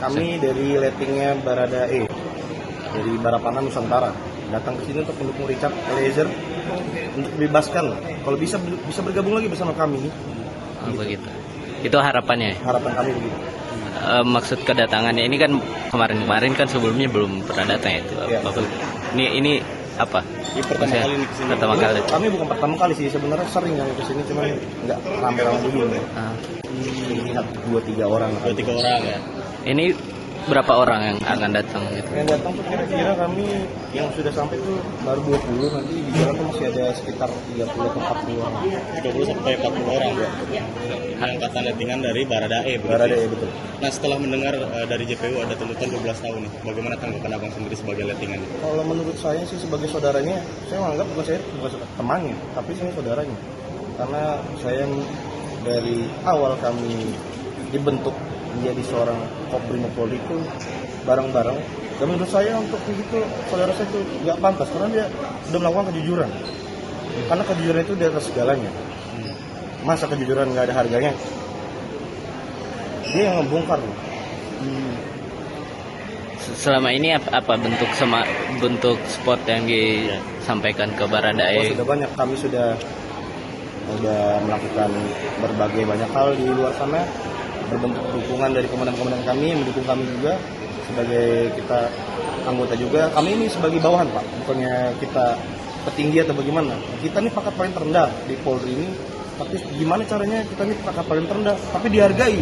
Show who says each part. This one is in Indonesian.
Speaker 1: Kami dari lettingnya Baradae dari Barapana Nusantara datang ke sini untuk mendukung Richard Eliezer untuk dibebaskan. Kalau bisa bergabung lagi bersama kami.
Speaker 2: Oh, begitu. Itu harapannya.
Speaker 1: Harapan kami begitu.
Speaker 2: Maksud kedatangannya ini kan kemarin kan sebelumnya belum pernah datang itu.
Speaker 1: Ya.
Speaker 2: Ini apa?
Speaker 1: Ini pertama kali ini kesini.
Speaker 2: Pertama kali.
Speaker 1: Kami bukan pertama kali sih, sebenarnya sering kami kesini, cuman nggak ramai-ramai dulu. Lihat 2-3 orang.
Speaker 3: 2-3 orang ya.
Speaker 2: Ini berapa orang yang akan datang gitu?
Speaker 1: Yang datang tuh kira-kira kami yang sudah sampai tuh baru 20, nanti di jalan tuh masih ada sekitar 30 atau 40 orang.
Speaker 3: 30 sampai 40 orang ya. Angkatan lettingan dari Baradae.
Speaker 1: Baradae betul.
Speaker 3: Nah, setelah mendengar dari JPU ada tuntutan 12 tahun nih, bagaimana tanggapan Abang sendiri sebagai lettingan?
Speaker 1: Kalau menurut saya sih sebagai saudaranya, saya menganggap bukan temannya, tapi saya saudaranya. Karena saya dari awal kami dibentuk menjadi seorang Kopbrimopolri itu bareng-bareng. Dan menurut saya untuk itu saudara saya itu nggak pantas karena dia sudah melakukan kejujuran. Karena kejujuran itu di atas segalanya. Masa kejujuran nggak ada harganya? Dia yang membongkar.
Speaker 2: Selama ini apa bentuk sport yang disampaikan ke Baradae?
Speaker 1: Sudah banyak, kami sudah melakukan berbagai banyak hal di luar sana, berbentuk dukungan dari komandan-komandan kami yang mendukung kami juga sebagai kita anggota juga. Kami ini sebagai bawahan Pak, bukannya kita petinggi atau bagaimana. Kita ini pangkat paling terendah di Polri ini, tapi gimana caranya kita ini pangkat paling terendah tapi dihargai.